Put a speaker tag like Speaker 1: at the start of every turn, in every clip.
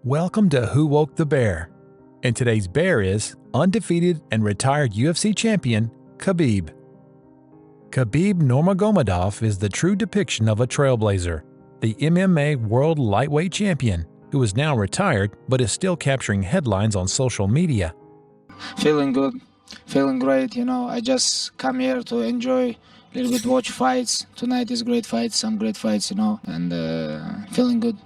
Speaker 1: Welcome to Who Woke the Bear. And today's bear is undefeated and retired UFC champion, Khabib. Khabib Nurmagomedov is the true depiction of a trailblazer, the MMA World Lightweight Champion, who is now retired but is still capturing headlines on social media.
Speaker 2: Feeling good, feeling great, I just come here to enjoy, a little bit watch fights. Tonight is great fights, some great fights, and feeling good.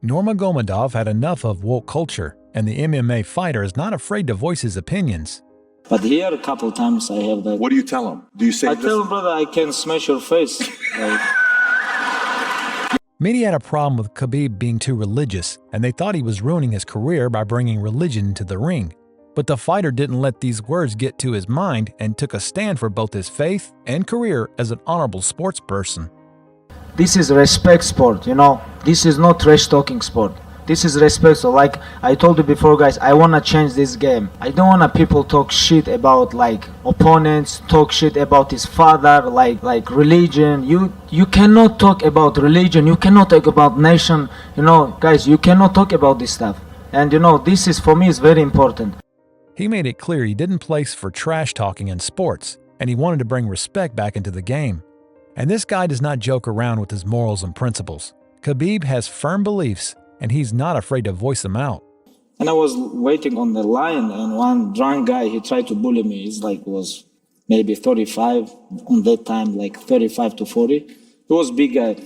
Speaker 1: Nurmagomedov had enough of woke culture, and the MMA fighter is not afraid to voice his opinions.
Speaker 3: But here a couple times I have that.
Speaker 4: What do you tell him? Do you say
Speaker 3: I tell him, brother, I can smash your face.
Speaker 1: Many had a problem with Khabib being too religious, and they thought he was ruining his career by bringing religion into the ring. But the fighter didn't let these words get to his mind and took a stand for both his faith and career as an honorable sports person.
Speaker 2: This is respect sport, This is not trash talking sport. This is respect. So like I told you before, guys, I want to change this game. I don't want people talk shit about opponents, talk shit about his father, like religion. You cannot talk about religion. You cannot talk about nation. Guys, you cannot talk about this stuff. And this is, for me, is very important.
Speaker 1: He made it clear he didn't place for trash talking in sports, and he wanted to bring respect back into the game. And this guy does not joke around with his morals and principles. Khabib has firm beliefs, and he's not afraid to voice them out.
Speaker 3: And I was waiting on the line, and one drunk guy, he tried to bully me. He's was maybe 35 on that time, 35 to 40. He was big guy,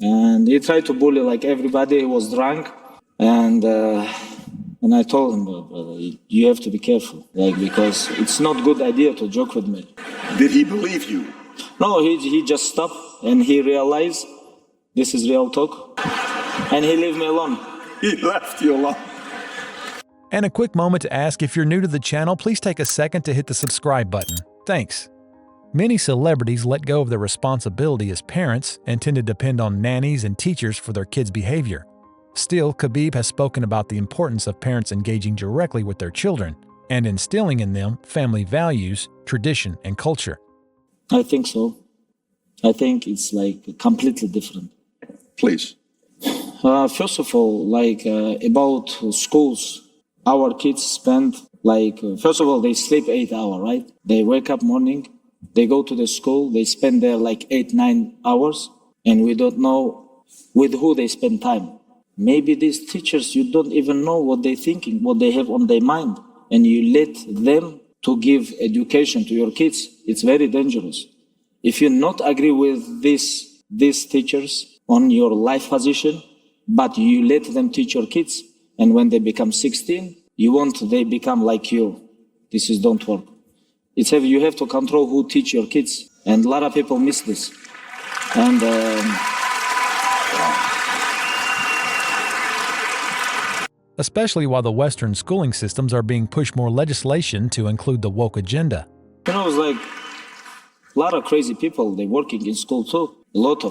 Speaker 3: and he tried to bully everybody. He was drunk, and I told him, brother, you have to be careful, because it's not good idea to joke with me.
Speaker 4: Did he believe you?
Speaker 3: No, he just stopped and he realized this is real talk, and he left me alone.
Speaker 4: He left you alone.
Speaker 1: And a quick moment to ask, if you're new to the channel, please take a second to hit the subscribe button. Thanks. Many celebrities let go of their responsibility as parents and tend to depend on nannies and teachers for their kids' behavior. Still, Khabib has spoken about the importance of parents engaging directly with their children and instilling in them family values, tradition, and culture.
Speaker 3: I think so. I think it's completely different.
Speaker 4: Please.
Speaker 3: First of all, about schools, our kids spend first of all, they sleep 8 hours, right? They wake up morning, they go to the school, they spend there 8-9 hours, and we don't know with who they spend time. Maybe these teachers, you don't even know what they're thinking, what they have on their mind, and you let them to give education to your kids. It's very dangerous. If you not agree with these teachers on your life position, but you let them teach your kids, and when they become 16, you want they become like you. This don't work. You have to control who teach your kids, and a lot of people miss this. And
Speaker 1: especially while the Western schooling systems are being pushed more legislation to include the woke agenda.
Speaker 3: it's a lot of crazy people, they working in school too,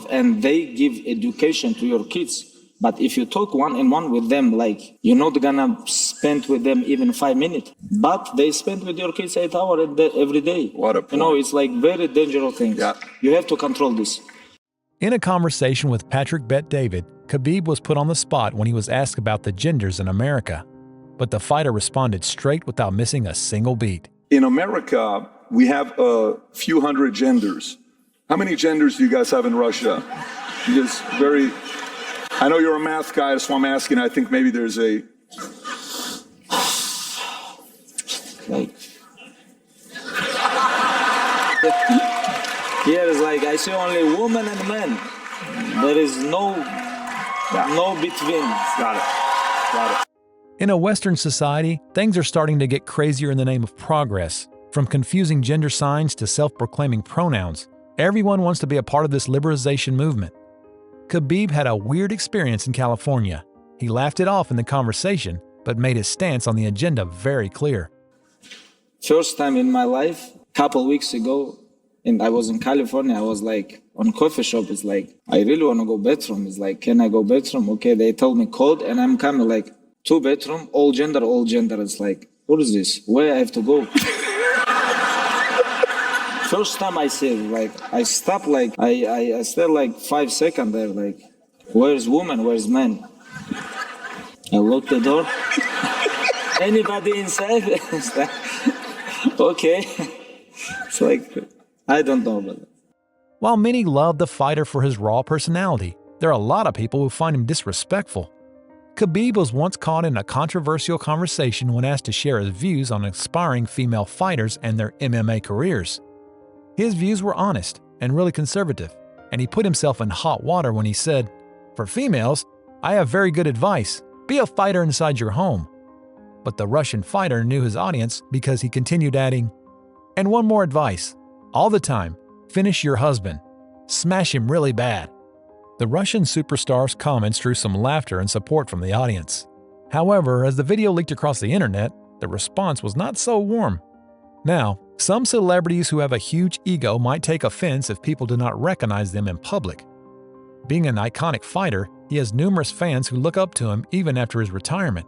Speaker 3: and they give education to your kids. But if you talk one-on-one with them, you're not gonna spend with them even 5 minutes. But they spend with your kids 8 hours every day.
Speaker 4: What a point.
Speaker 3: It's very dangerous thing.
Speaker 4: Yeah.
Speaker 3: You have to control this.
Speaker 1: In a conversation with Patrick Bet David, Khabib was put on the spot when he was asked about the genders in America. But the fighter responded straight without missing a single beat.
Speaker 4: In America, we have a few hundred genders. How many genders do you guys have in Russia? Just I know you're a math guy, that's why I'm asking. I think maybe there's a...
Speaker 3: Here is I see only women and men. There is no between.
Speaker 4: Got it.
Speaker 1: In a Western society, things are starting to get crazier in the name of progress. From confusing gender signs to self-proclaiming pronouns, everyone wants to be a part of this liberalization movement. Khabib had a weird experience in California. He laughed it off in the conversation, but made his stance on the agenda very clear.
Speaker 3: First time in my life, couple weeks ago, and I was in California, I was on coffee shop, it's I really want to go bathroom. It's can I go bathroom? Okay, they told me code, and I'm coming 2 bedroom, all gender. It's what is this? Where I have to go? First time I see it, I stopped, I stayed 5 seconds there, where's woman, where's man? I locked the door. Anybody inside? It's like, okay. It's like, I don't know. But
Speaker 1: While many love the fighter for his raw personality, there are a lot of people who find him disrespectful. Khabib was once caught in a controversial conversation when asked to share his views on aspiring female fighters and their MMA careers. His views were honest and really conservative, and he put himself in hot water when he said, "For females, I have very good advice. Be a fighter inside your home." But the Russian fighter knew his audience because he continued adding, "And one more advice. All the time, finish your husband. Smash him really bad." The Russian superstar's comments drew some laughter and support from the audience. However, as the video leaked across the internet, the response was not so warm. Now, some celebrities who have a huge ego might take offense if people do not recognize them in public. Being an iconic fighter, he has numerous fans who look up to him even after his retirement.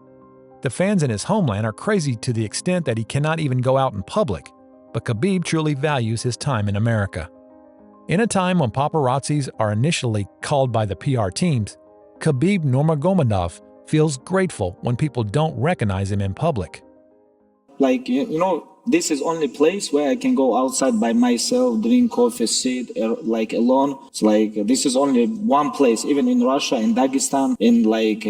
Speaker 1: The fans in his homeland are crazy to the extent that he cannot even go out in public, but Khabib truly values his time in America. In a time when paparazzis are initially called by the PR teams, Khabib Nurmagomedov feels grateful when people don't recognize him in public.
Speaker 3: like, this is only place where I can go outside by myself, drink coffee, sit like alone. It's like, this is only one place, even in Russia, in Dagestan, in like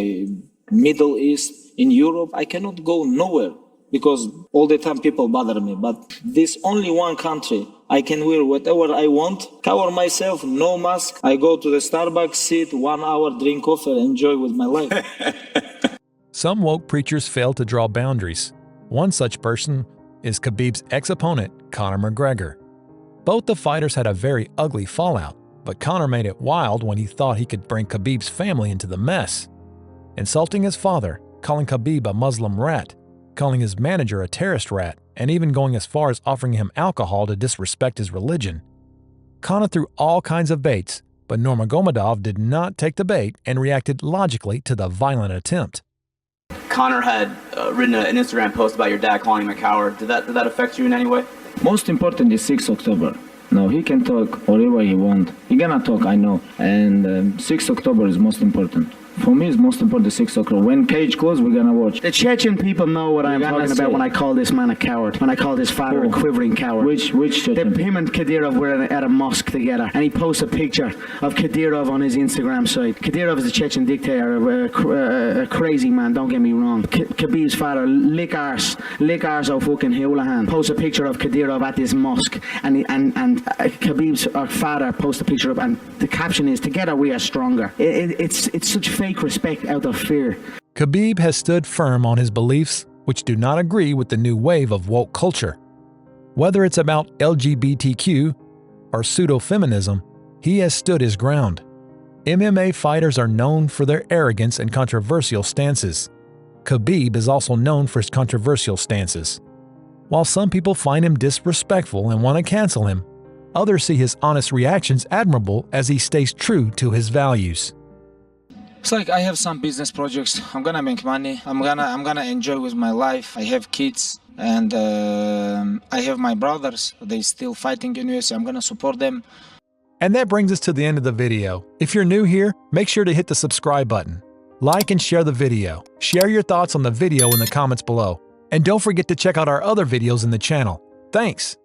Speaker 3: Middle East, in Europe, I cannot go nowhere because all the time people bother me. But this only one country, I can wear whatever I want, cover myself, no mask. I go to the Starbucks, sit 1 hour, drink coffee, enjoy with my life.
Speaker 1: Some woke preachers fail to draw boundaries. One such person is Khabib's ex-opponent, Conor McGregor. Both the fighters had a very ugly fallout, but Conor made it wild when he thought he could bring Khabib's family into the mess. Insulting his father, calling Khabib a Muslim rat, calling his manager a terrorist rat, and even going as far as offering him alcohol to disrespect his religion. Conor threw all kinds of baits, but Nurmagomedov did not take the bait and reacted logically to the violent attempt.
Speaker 5: Conor had written an Instagram post about your dad calling him a coward. Did that affect you in any way?
Speaker 2: Most important is 6 October. No, he can talk whatever he want. He gonna talk, I know. And 6 October is most important. For me, it's most important 6 October. When cage closed, we're gonna watch.
Speaker 6: The Chechen people know what I'm talking about when I call this man a coward. When I call this father a quivering coward.
Speaker 2: Which Chechen?
Speaker 6: Him and Kadyrov were at a mosque together, and he posts a picture of Kadyrov on his Instagram site. Kadyrov is a Chechen dictator, a crazy man, don't get me wrong. Khabib's father, lick arse of fucking Houlihan, posts a picture of Kadyrov at this mosque, and Khabib's father posts a picture of, and the caption is, "Together we are stronger." It's such fake respect out of fear.
Speaker 1: Khabib has stood firm on his beliefs, which do not agree with the new wave of woke culture. Whether it's about LGBTQ or pseudo-feminism, he has stood his ground. MMA fighters are known for their arrogance and controversial stances. Khabib is also known for his controversial stances. While some people find him disrespectful and want to cancel him, others see his honest reactions admirable as he stays true to his values.
Speaker 2: It's like I have some business projects. I'm gonna make money. I'm gonna enjoy with my life. I have kids, and I have my brothers. They still fighting in UFC. I'm gonna support them.
Speaker 1: And that brings us to the end of the video. If you're new here, make sure to hit the subscribe button. Like and share the video. Share your thoughts on the video in the comments below. And don't forget to check out our other videos in the channel. Thanks!